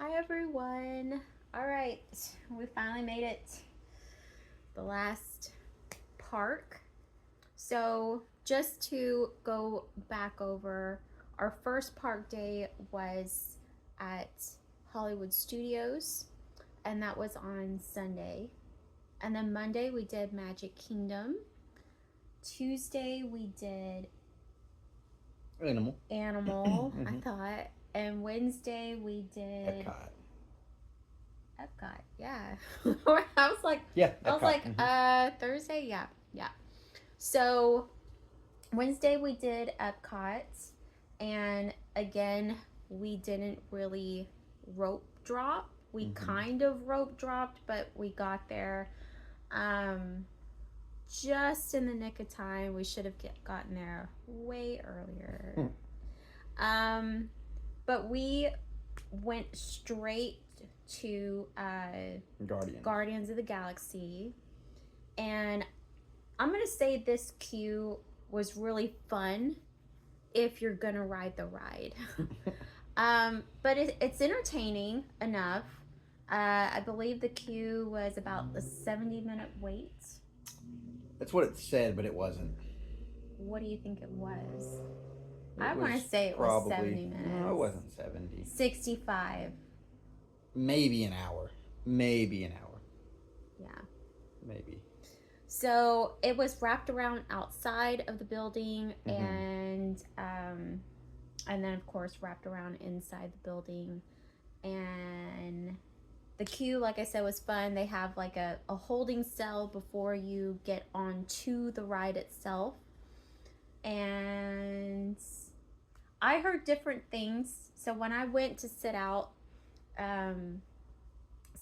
Hi everyone. All right, we finally made it. The last park. So, just to go back over, our first park day was at Hollywood Studios, and that was on Sunday. And then Monday we did Magic Kingdom. Tuesday we did Animal, I thought. And Wednesday we did Epcot. Epcot, yeah. I was like, Yeah, I was Epcot. like, Thursday, yeah, yeah. So Wednesday we did Epcot, and again we didn't really rope drop. We kind of rope dropped, but we got there um, just in the nick of time. We should have gotten there way earlier. um, but we went straight to Guardians of the Galaxy, and I'm gonna say this queue was really fun if you're gonna ride the ride. But it's entertaining enough. I believe the queue was about a 70-minute wait. That's what it said, but it wasn't. What do you think it was? I want to say it was 70 minutes. No, it wasn't 70. 65. Maybe an hour. Yeah. Maybe. So it was wrapped around outside of the building, and then of course wrapped around inside the building. And the queue, like I said, was fun. They have like a holding cell before you get onto the ride itself. And I heard different things. So when I went to sit out,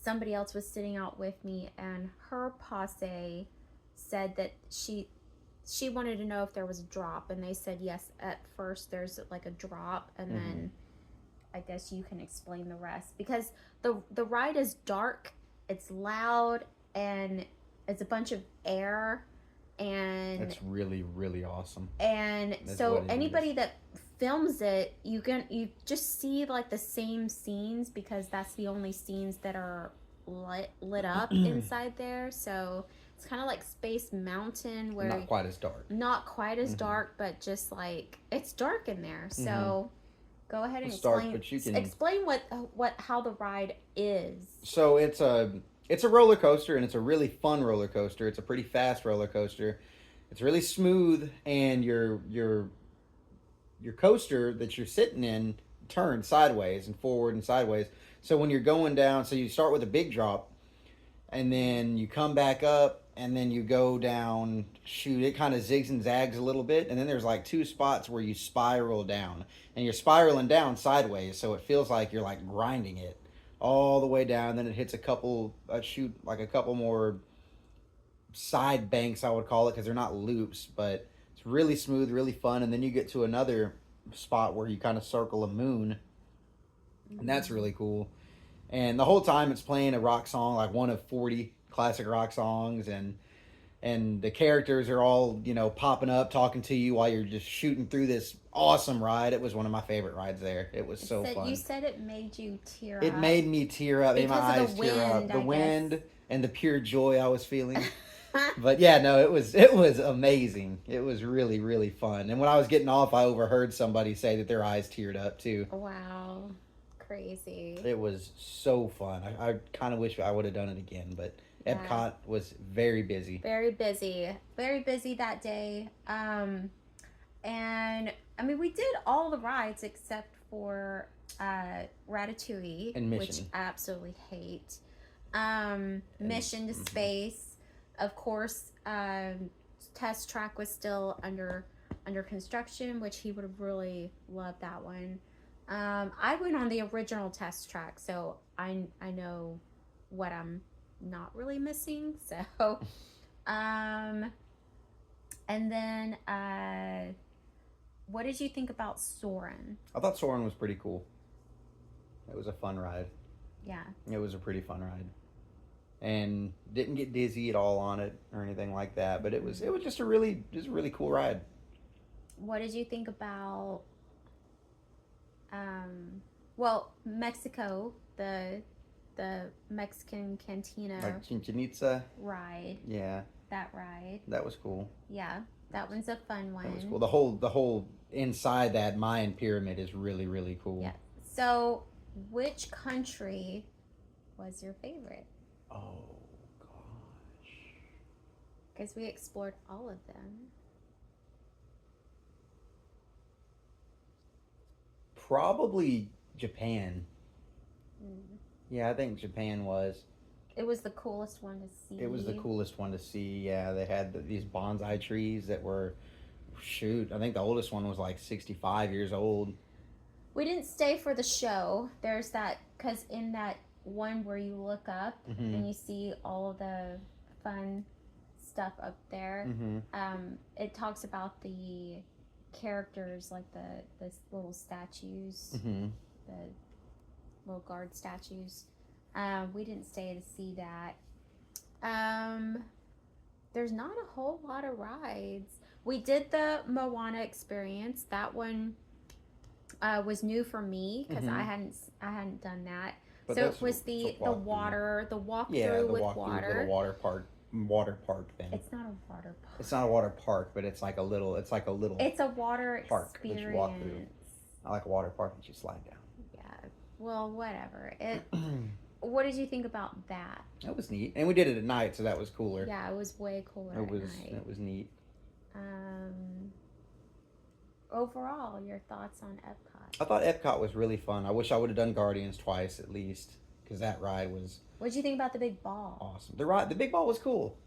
somebody else was sitting out with me, and her posse said that she wanted to know if there was a drop, and they said yes. At first there's like a drop, and then I guess you can explain the rest, because the ride is dark, it's loud, and it's a bunch of air, and it's really, really awesome. And so anybody that films it, you just see like the same scenes, because that's the only scenes that are lit up inside there. So it's kind of like Space Mountain, where not quite as dark, but just like it's dark in there. So go ahead and explain how the ride is. So it's a roller coaster, and it's a really fun roller coaster. It's a pretty fast roller coaster. It's really smooth, and your coaster that you're sitting in turns sideways and forward and sideways. So when you're going down, so you start with a big drop, and then you come back up, and then you go down. Shoot, it kind of zigs and zags a little bit, and then there's like two spots where you spiral down, and you're spiraling down sideways, so it feels like you're like grinding it all the way down. Then it hits a couple more side banks, I would call it, because they're not loops, but it's really smooth, really fun. And then you get to another spot where you kind of circle a moon, and that's really cool. And the whole time it's playing a rock song, like one of 40 classic rock songs, and the characters are all, popping up, talking to you while you're just shooting through this awesome ride. It was one of my favorite rides there. It was so fun. You said it made you tear up. It made me tear up. It made my eyes tear up. The wind and the pure joy I was feeling. But yeah, no, it was amazing. It was really, really fun. And when I was getting off, I overheard somebody say that their eyes teared up too. Wow. Crazy. It was so fun. I kind of wish I would have done it again, but Epcot was very busy. Very busy. Very busy that day. And I mean, we did all the rides except for Ratatouille, and Mission, which I absolutely hate. Mission to Space. Of course, Test Track was still under construction, which he would have really loved that one. I went on the original Test Track, so I know what I'm not really missing. So, and then what did you think about Soarin'? I thought Soarin' was pretty cool. It was a fun ride. Yeah. It was a pretty fun ride. And didn't get dizzy at all on it or anything like that, but it was just a really cool ride. What did you think about Well, Mexico, the Mexican Cantina Like Chichen Itza. ride. Yeah, That ride. that was cool. Yeah, that one's a fun one. That was cool. The whole inside that Mayan pyramid is really really cool. Yeah. So, which country was your favorite? Oh gosh. Because we explored all of them. Probably Japan. Mm. Yeah, I think Japan was. It was the coolest one to see. It was the coolest one to see. Yeah, they had these bonsai trees that were, shoot, I think the oldest one was like 65 years old. We didn't stay for the show. There's that, because in that one where you look up Mm-hmm. and you see all of the fun stuff up there, Mm-hmm. it talks about the characters, like the little statues, Mm-hmm. the little guard statues. We didn't stay to see that. There's not a whole lot of rides. We did the Moana experience. That one was new for me because Mhm. I hadn't done that. But So that's it was a the walkthrough. water, the walkthrough Yeah, the with walkthrough, water. little water park thing. It's not a water park. It's not a water park, but it's like a little. It's like a little. It's a water park that you walk through. experience. I like a water park that you slide down. Yeah. Well, whatever. What did you think about that? That was neat, and we did it at night, so that was cooler. Yeah, it was way cooler It was. at night. It was neat. Overall, your thoughts on Epcot? I thought Epcot was really fun. I wish I would have done Guardians twice at least, because that ride was What did you think about the big ball? awesome. The big ball was cool.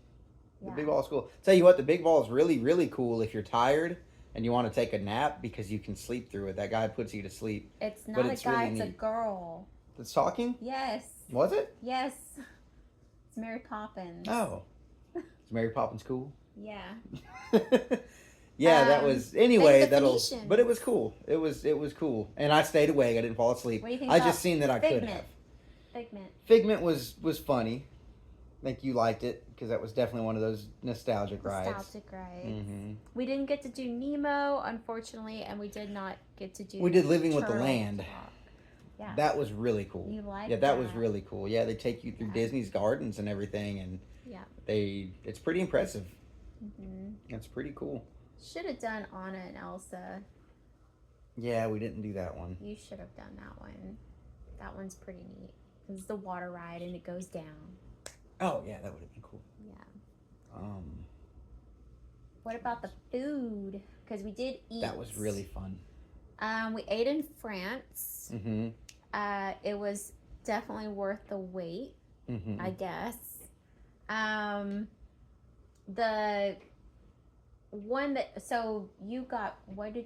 The Yeah. big ball is cool. Tell you what, the big ball is really, really cool if you're tired and you want to take a nap because you can sleep through it. That guy puts you to sleep. It's not But a it's guy, really it's a neat. girl. That's talking? Yes. Was it? Yes. It's Mary Poppins. Oh. Is Mary Poppins cool? Yeah. Yeah, that was anyway. the That'll. Phoenicians. But it was cool. It was cool, and I stayed awake. I didn't fall asleep. What do you think I about just seen that I could Figment? have. Figment. Figment was funny. I think you liked it because that was definitely one of those nostalgic rides. Nostalgic rides. Mm-hmm. We didn't get to do Nemo, unfortunately, and we did not get to do. We did Living with the Turtle Land. Talk. Yeah. That was really cool. You liked Yeah, that was really cool. Yeah, they take you through Yeah. Disney's gardens and everything, and Yeah. it's pretty impressive. Mm-hmm. It's pretty cool. Should have done Anna and Elsa. Yeah, we didn't do that one. You should have done that one. That one's pretty neat. It's the water ride and it goes down. Oh yeah, that would have been cool. Yeah. What about the food? Because we did eat. That was really fun. We ate in France. Mm-hmm. It was definitely worth the wait, Mm-hmm. I guess. The one that, so you got,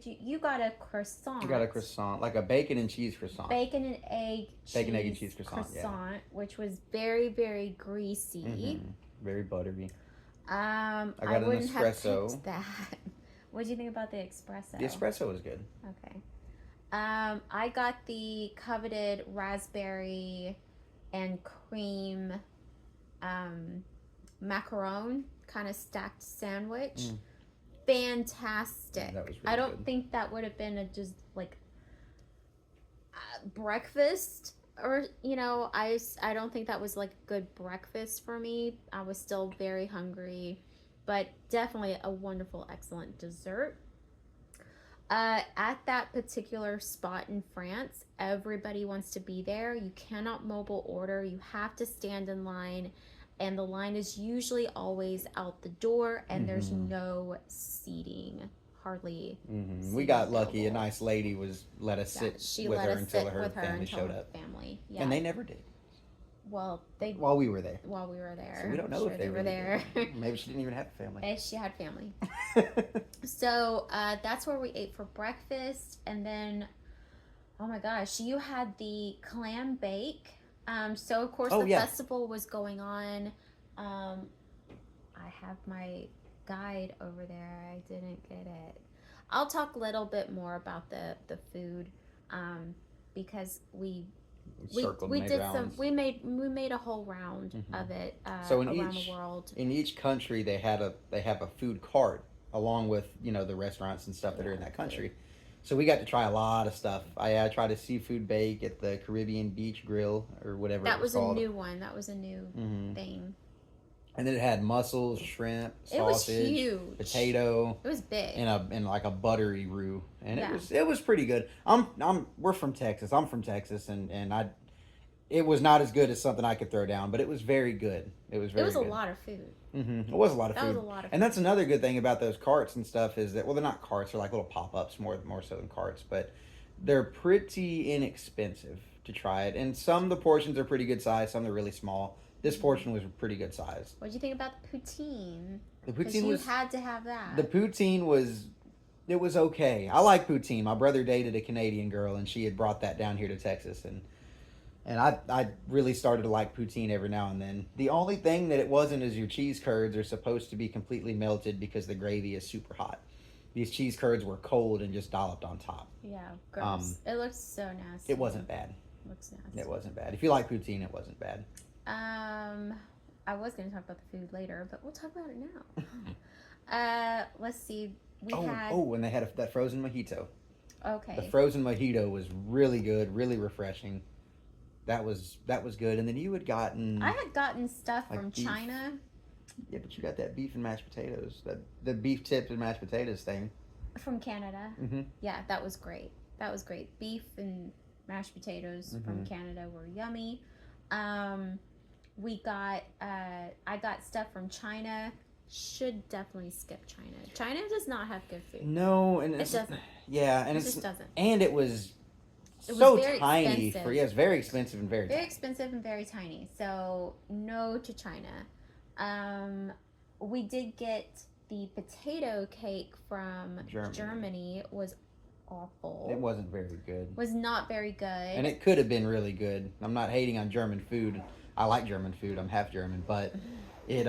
you got a croissant. I got a croissant, like a bacon and cheese croissant. Bacon and egg cheese croissant, yeah. which was very, very greasy. Mm-hmm. Very buttery. I got an wouldn't espresso. have picked that. What do you think about the espresso? The espresso was good. Okay. I got the coveted raspberry and cream macaron kind of stacked sandwich. Fantastic. That was really I don't good. think that would have been a just like breakfast, or I don't think that was like good breakfast for me. I was still very hungry, but definitely a wonderful, excellent dessert. At that particular spot in France, everybody wants to be there. You cannot mobile order. You have to stand in line, and the line is usually always out the door, and there's no seating, hardly. Mm-hmm. We got lucky. A nice lady let us sit She with let her us until sit her with her family until showed her up. family. Yeah. And they never did. Well, they While we were there. while we were there. So we don't know Sure if they were really there. did. Maybe she didn't even have a family. She had family. So that's where we ate for breakfast, and then, oh my gosh, you had the clam bake. So of course the festival was going on. I have my guide over there. I didn't get it. I'll talk a little bit more about the food, because we made a whole round of it So in around each- the world. In each country, they have a food cart along with the restaurants and stuff that are in that country. So we got to try a lot of stuff. I tried a seafood bake at the Caribbean Beach Grill or whatever That it was was a called. new one. That was a new thing. And then it had mussels, shrimp, It was sausage, huge. potato. It was big. In like a buttery roux, and Yeah. it was pretty good. We're from Texas. I'm from Texas, and it was not as good as something I could throw down, but it was very good. It was very. It was good. a lot of food. It was a lot of That food. was a lot of And food. that's another good thing about those carts and stuff is that, well, they're not carts, they're like little pop-ups more so than carts, but they're pretty inexpensive to try it. And some of the portions are pretty good size, some are really small. This portion was pretty good size. What did you think about the poutine? The Because poutine you was had to have that. the poutine was it was okay. I like poutine. My brother dated a Canadian girl and she had brought that down here to Texas, and I really started to like poutine every now and then. The only thing that it wasn't is your cheese curds are supposed to be completely melted because the gravy is super hot. These cheese curds were cold and just dolloped on top. Yeah, gross. It looks so nasty. It wasn't bad. Looks nasty. It wasn't bad. If you like poutine, it wasn't bad. I was going to talk about the food later, but we'll talk about it now. Let's see. We had. Oh, and they had that frozen mojito. Okay. The frozen mojito was really good, really refreshing. That was good. And then you had gotten. I had gotten stuff like from beef. China. Yeah, but you got that beef and mashed potatoes, the beef tips and mashed potatoes thing. From Canada. Mm-hmm. Yeah, that was great. That was great. Beef and mashed potatoes from Canada were yummy. We got. I got stuff from China. Should definitely skip China. China does not have good food. No, and It doesn't. Yeah, and It just doesn't. And it was It was so very tiny expensive. for it's very expensive and very Very tiny. expensive and very tiny. So no to China. We did get the potato cake from Germany. It was awful. It wasn't very good. Was not very good. And it could have been really good. I'm not hating on German food. I like German food. I'm half German, but it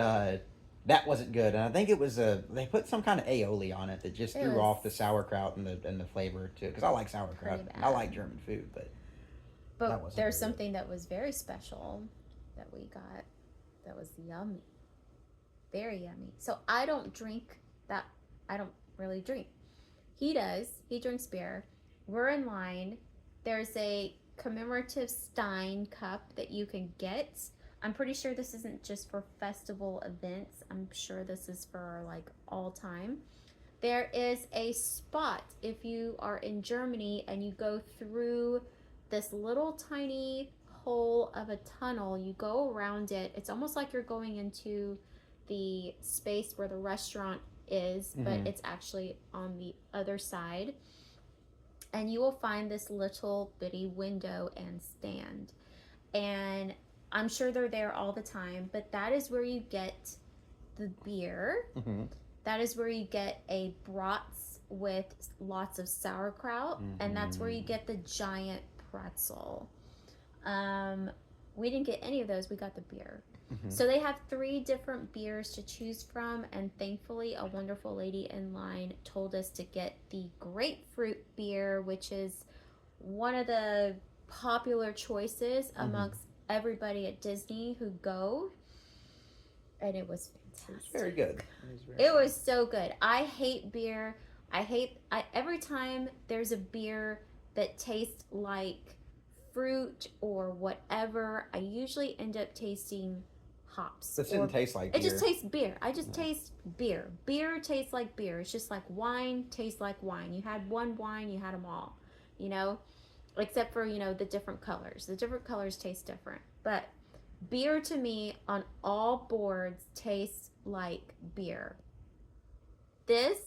that wasn't good. And I think it was they put some kind of aioli on it that just threw off the sauerkraut and the flavor too. Because I like sauerkraut. I like German food, but there's something that was very special that we got that was yummy. Very yummy. So I don't drink that. I don't really drink. He does. He drinks beer. We're in line. There's a commemorative Stein cup that you can get. I'm pretty sure this isn't just for festival events. I'm sure this is for like all time. There is a spot if you are in Germany and you go through this little tiny hole of a tunnel. You go around it. It's almost like you're going into the space where the restaurant is, but it's actually on the other side. And you will find this little bitty window and stand. And I'm sure they're there all the time, but that is where you get the beer. That is where you get a brats with lots of sauerkraut, and that's where you get the giant pretzel. We didn't get any of those. We got the beer. So they have 3 different beers to choose from, and thankfully a wonderful lady in line told us to get the grapefruit beer, which is one of the popular choices amongst everybody at Disney who go, and it was fantastic. It's very good. It was so good. I hate beer. Every time there's a beer that tastes like fruit or whatever, I usually end up tasting hops. This didn't taste like beer. It just tastes beer. I just taste beer. Beer tastes like beer. It's just like wine tastes like wine. You had one wine, you had them all, except for, the different colors. The different colors taste different. But beer to me on all boards tastes like beer. This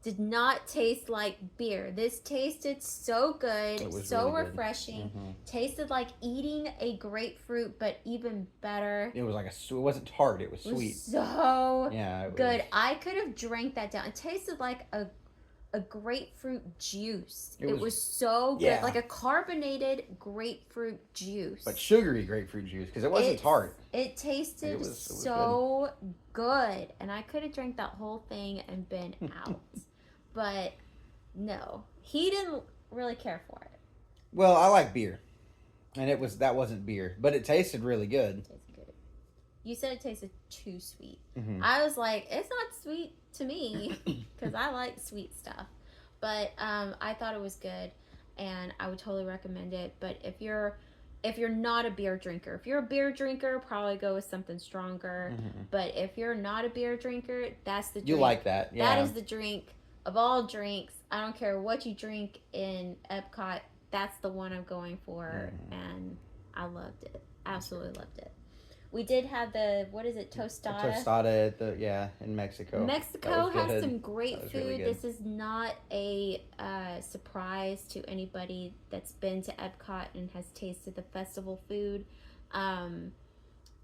did not taste like beer. This tasted so good, so really refreshing. Tasted like eating a grapefruit, but even better. It was like it wasn't tart. It was sweet. It was so good. Was, I could have drank that down. It tasted like a grapefruit juice. It was so good. Like a carbonated grapefruit juice. But sugary grapefruit juice, because it wasn't tart. It tasted so good. And I could have drank that whole thing and been out. But no, he didn't really care for it. Well, I like beer. And that wasn't beer. But it tasted really good. It tasted good. You said it tasted too sweet. I was like, it's not sweet to me because I like sweet stuff. but I thought it was good, and I would totally recommend it. But if you're not a beer drinker, if you're a beer drinker, probably go with something stronger. But if you're not a beer drinker, that's the drink. You like that, yeah. That is the drink of all drinks. I don't care what you drink in Epcot. That's the one I'm going for, and I loved it. Absolutely loved it. We did have the, what is it, tostada? Tostada in Mexico. Mexico has some great food. Really good. This is not a surprise to anybody that's been to Epcot and has tasted the festival food.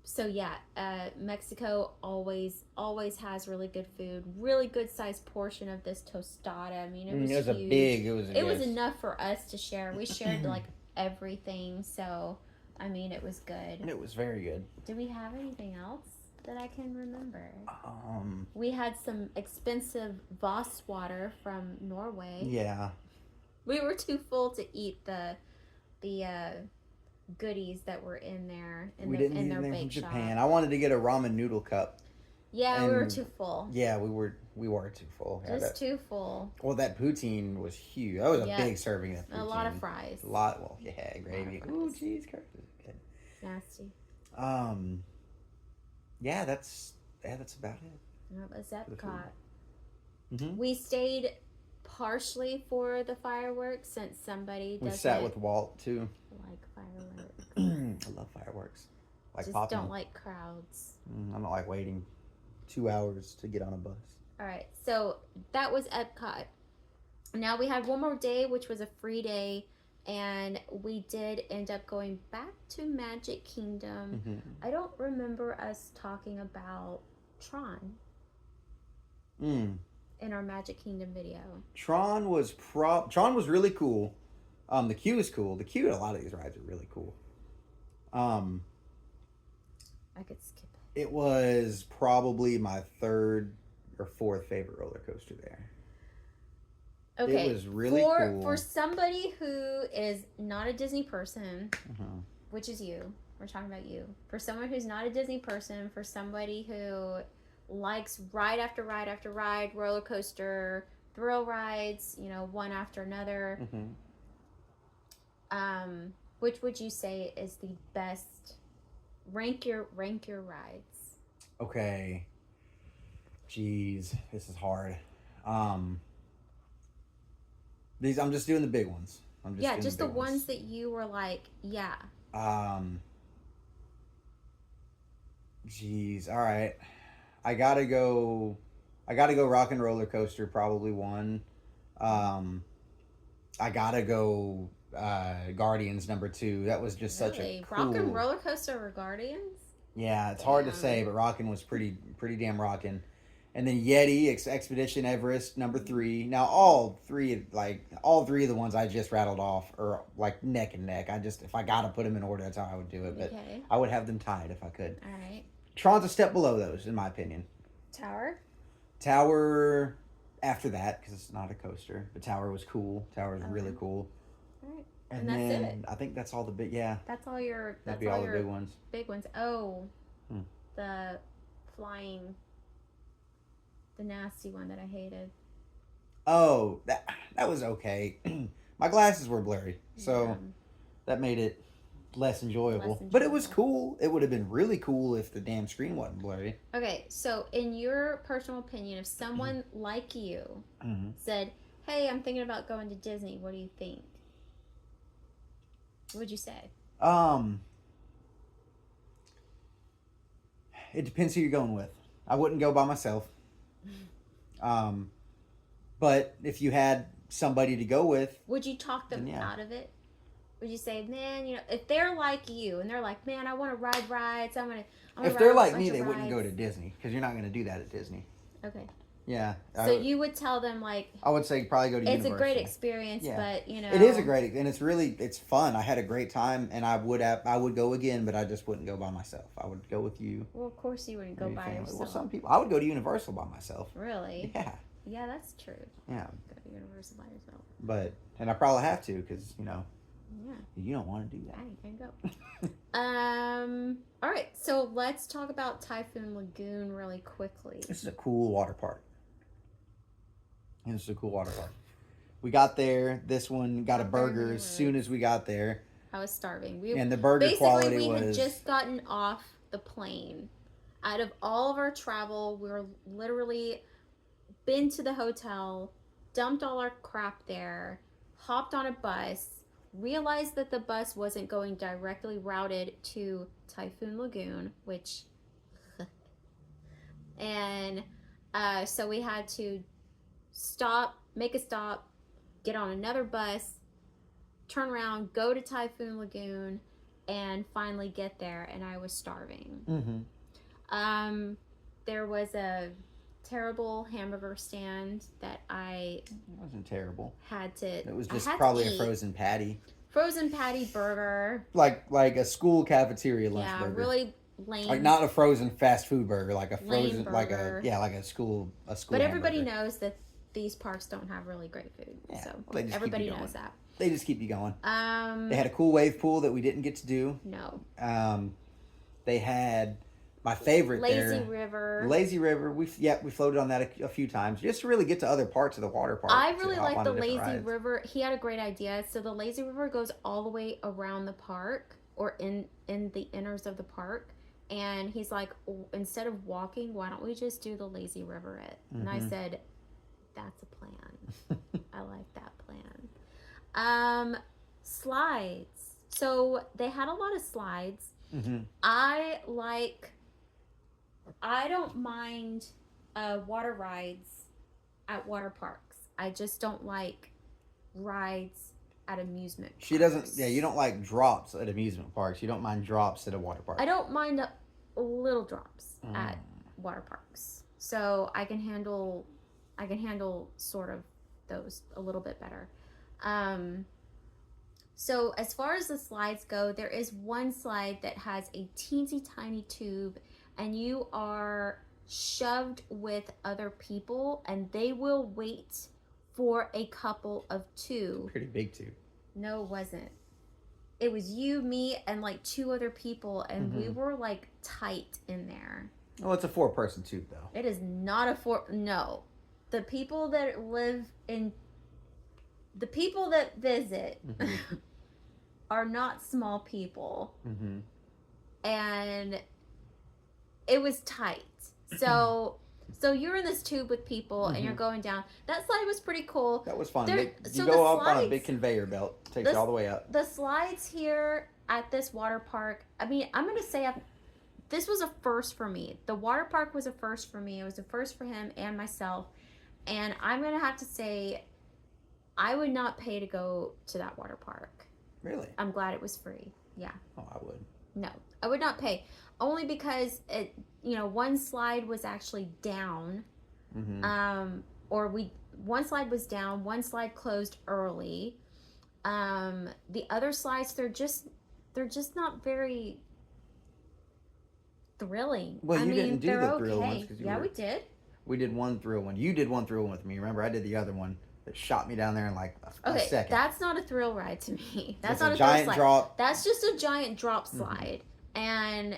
So yeah, Mexico always has really good food. Really good sized portion of this tostada. I mean, it was huge. It was enough for us to share. We shared like everything. So I mean, it was good. It was very good. Do we have anything else that I can remember? We had some expensive Voss water from Norway. Yeah. We were too full to eat the goodies that were in there in their bake shop. Japan. I wanted to get a ramen noodle cup. Yeah, we were too full. Yeah, we were too full. Just too full. Well, that poutine was huge. That was a big serving of poutine. A lot of fries. Gravy. Ooh, cheese curds. Nasty. Yeah, that's about it. That was Epcot. Mm-hmm. We stayed partially for the fireworks since somebody doesn't. We sat with Walt too. Like fireworks. I love fireworks. Like just popping. Don't like crowds. I don't like waiting 2 hours to get on a bus. All right, so that was Epcot. Now we had one more day, which was a free day. And we did end up going back to Magic Kingdom. I don't remember us talking about Tron in our Magic Kingdom video. Tron was really cool. The queue is cool. The queue at a lot of these rides are really cool. I could skip it. It was probably my third or fourth favorite roller coaster there. Okay, it was really cool. For somebody who is not a Disney person, which is you, we're talking about you. For someone who's not a Disney person, for somebody who likes ride after ride after ride, roller coaster, thrill rides, one after another, which would you say is the best? Rank your rides. Okay. Jeez, this is hard. I'm just doing the big ones. Just the ones that you were like, yeah. Jeez, all right. I gotta go Rock and Roller Coaster, probably one. I gotta go Guardians number 2. That was just such a cool... Rock and Roller Coaster or Guardians? Yeah, it's hard to say, but Rockin' was pretty damn rockin'. And then Yeti, Expedition Everest, number 3. Now, all three of the ones I just rattled off are like neck and neck. If I gotta put them in order, that's how I would do it. But I would have them tied if I could. All right. Tron's a step below those, in my opinion. Tower after that, because it's not a coaster. But Tower was cool. Tower was really cool. All right. And that's then it. I think that's all the big, yeah. That's all your... That'd be all the big ones. Big ones. Oh, the flying... The nasty one that I hated. Oh, that was okay. My glasses were blurry, so that made it less enjoyable. But it was cool. It would have been really cool if the damn screen wasn't blurry. Okay, so in your personal opinion, if someone like you said, hey, I'm thinking about going to Disney, what do you think? What would you say? It depends who you're going with. I wouldn't go by myself. But if you had somebody to go with, would you talk them out of it? Would you say, man, if they're like you and they're like, man, I want to ride rides, if they're like me, they wouldn't go to Disney because you're not going to do that at Disney. Okay. Yeah. So you would tell them I would say probably go to Universal. It's a great experience, but it is a great, and it's fun. I had a great time, and I would go again, but I just wouldn't go by myself. I would go with you. Well, of course you wouldn't go by yourself. Well, some people, I would go to Universal by myself. Really? Yeah. Yeah, that's true. Yeah. Go to Universal by yourself. And I probably have to because Yeah. You don't want to do that. I ain't gonna go. All right, so let's talk about Typhoon Lagoon really quickly. This is a cool water park. We got there. This one got a Not very burger many as soon words. as we got there. I was starving. And the burger Basically quality we was... had just gotten off the plane. Out of all of our travel, we were literally been to the hotel, dumped all our crap there, hopped on a bus, realized that the bus wasn't going directly routed to Typhoon Lagoon, which and so we had to make a stop, get on another bus, turn around, go to Typhoon Lagoon, and finally get there. And I was starving. There was a terrible hamburger stand that I It wasn't terrible. had to. It was just I had probably to a eat. frozen patty. Frozen patty burger. Like a school cafeteria lunch Yeah, burger. really lame. Like not a frozen fast food burger, like a Lame frozen, burger. like a school. But everybody hamburger. knows that these parks don't have really great food. Yeah, So well, they just everybody keep you knows going. that. They just keep you going. They had a cool wave pool that we didn't get to do. No. They had my favorite Lazy River. Lazy River. We floated on that a few times just to really get to other parts of the water park. I really to hop like on the different Lazy rides. River. He had a great idea. So the Lazy River goes all the way around the park, or in the inners of the park. And he's like, instead of walking, why don't we just do the Lazy River it? And I said, that's a plan. I like that plan. Slides. So they had a lot of slides. I don't mind water rides at water parks. I just don't like rides at amusement parks. She doesn't. Yeah, you don't like drops at amusement parks. You don't mind drops at a water park. I don't mind little drops at water parks. So I can handle sort of those a little bit better. So as far as the slides go, there is one slide that has a teensy tiny tube, and you are shoved with other people, and they will wait for a couple of two. Pretty big too. No, it wasn't. It was you, me, and like two other people, and we were like tight in there. Well, it's a 4-person tube though. It is not a no. The people that visit are not small people. And it was tight. So you're in this tube with people and you're going down. That slide was pretty cool. That was fun. So You go up on a slides- big conveyor belt. Takes you all the way up. The slides here at this water park, I mean, I'm going to say this was a first for me. The water park was a first for me. It was a first for him and myself. And I'm going to have to say, I would not pay to go to that water park. Really? I'm glad it was free. Yeah. Oh, I would. No, I would not pay. Only because one slide was actually down. One slide was down, one slide closed early. The other slides, they're just not very thrilling. Well, you didn't do they're the thrill ones because we did. We did one thrill one. You did one thrill one with me. Remember, I did the other one that shot me down there in like a second. That's not a thrill ride to me. That's It's not a a thrill giant slide. drop. That's just a giant drop slide, and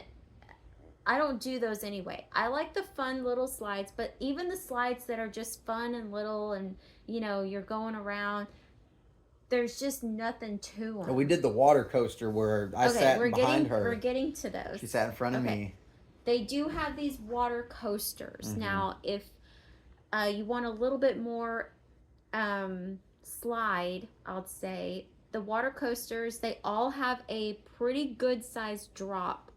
I don't do those anyway. I like the fun little slides, but even the slides that are just fun and little, and you're going around, there's just nothing to them. Well, we did the water coaster where I sat behind her. We're getting to those. She sat in front of me. They do have these water coasters. Now, if you want a little bit more slide, I'll say, the water coasters, they all have a pretty good sized drop,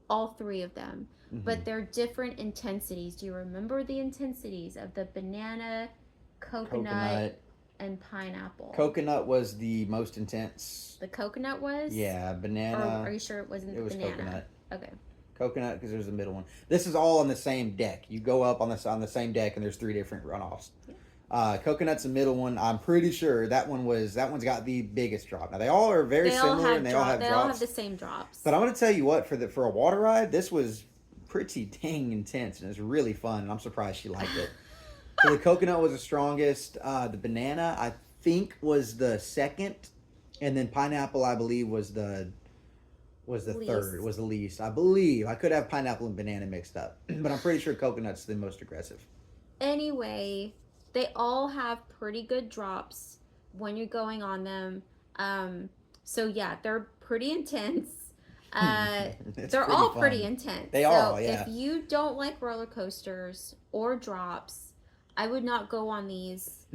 all three of them. But they're different intensities. Do you remember the intensities of the banana, coconut, and pineapple? Coconut was the most intense. The coconut was? Yeah, banana. Or are you sure it wasn't It was banana? coconut. Okay. Coconut, because there's a middle one. This is all on the same deck. You go up on the same deck, and there's 3 different runoffs. Coconut's the middle one. I'm pretty sure that one's got the biggest drop. Now they all are very similar, and they all have drops. They all have the same drops. But I'm going to tell you what, for a water ride, this was pretty dang intense, and it was really fun. And I'm surprised she liked it. So the coconut was the strongest. The banana, I think, was the second, and then pineapple, I believe, was the third, was the least. I believe. I could have pineapple and banana mixed up, but I'm pretty sure coconut's the most aggressive. Anyway, they all have pretty good drops. when you're going on them. So yeah, they're pretty intense. They're all pretty intense. They so are, yeah. If you don't like roller coasters or drops, I would not go on these.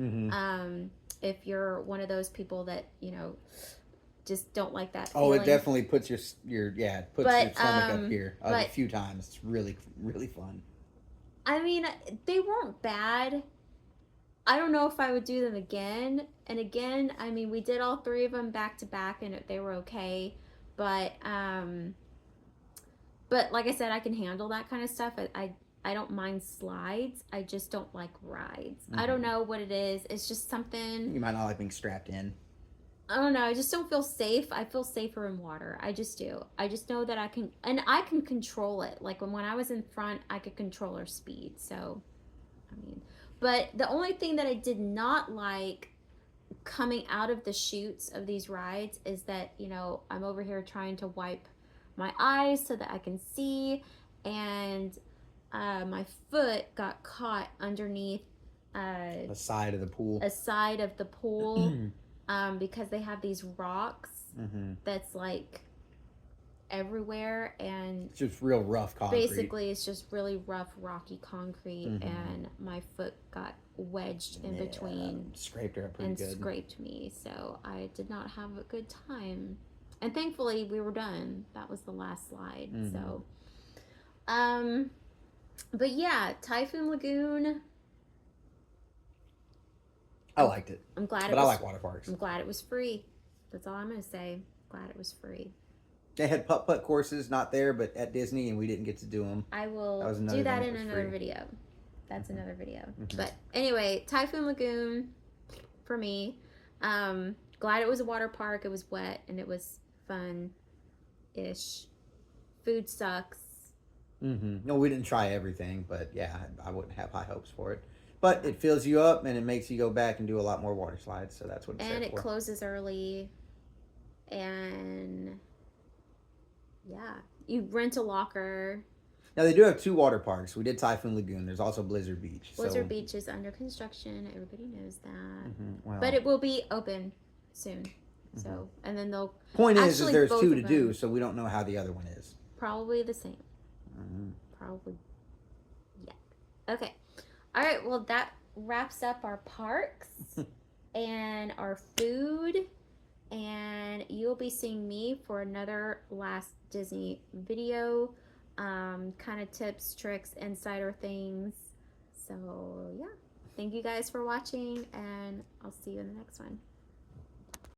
If you're one of those people that just don't like that feeling. It definitely puts your stomach up here a few times. It's really, really fun. I mean, they weren't bad. I don't know if I would do them again and again. I mean, we did all 3 of them back to back, and they were okay. But like I said, I can handle that kind of stuff. I don't mind slides. I just don't like rides. I don't know what it is. It's just something. You might not like being strapped in. I don't know. I just don't feel safe. I feel safer in water. I just do. I just know that I can control it. Like when I was in front, I could control her speed. So, but the only thing that I did not like coming out of the chutes of these rides is that, I'm over here trying to wipe my eyes so that I can see, and my foot got caught underneath the side of the pool. Because they have these rocks that's like everywhere, and it's just real rough concrete. Basically, it's just really rough, rocky concrete, and my foot got wedged in between. Scraped her up pretty good. Scraped me, so I did not have a good time. And thankfully, we were done. That was the last slide. So, but yeah, Typhoon Lagoon. I liked it. I'm glad. But I like water parks. I'm glad it was free. That's all I'm gonna say. Glad it was free. They had putt-putt courses, not there, but at Disney, and we didn't get to do them. I will do that in another video. That's another video. But anyway, Typhoon Lagoon for me. Glad it was a water park. It was wet and it was fun-ish. Food sucks. No, we didn't try everything, but yeah, I wouldn't have high hopes for it. But it fills you up and it makes you go back and do a lot more water slides, so that's what it's there for. And it closes early. And yeah, you rent a locker. Now they do have 2 water parks. We did Typhoon Lagoon. There's also Blizzard Beach. Blizzard Beach is under construction. Everybody knows that. But it will be open soon. So, and then they'll. Point is there's 2 to do, so we don't know how the other one is. Probably the same. Probably. Yeah. Okay. All right. Well, that wraps up our parks and our food. And you'll be seeing me for another Last Disney video. Kind of tips, tricks, insider things. So, yeah. Thank you guys for watching, and I'll see you in the next one.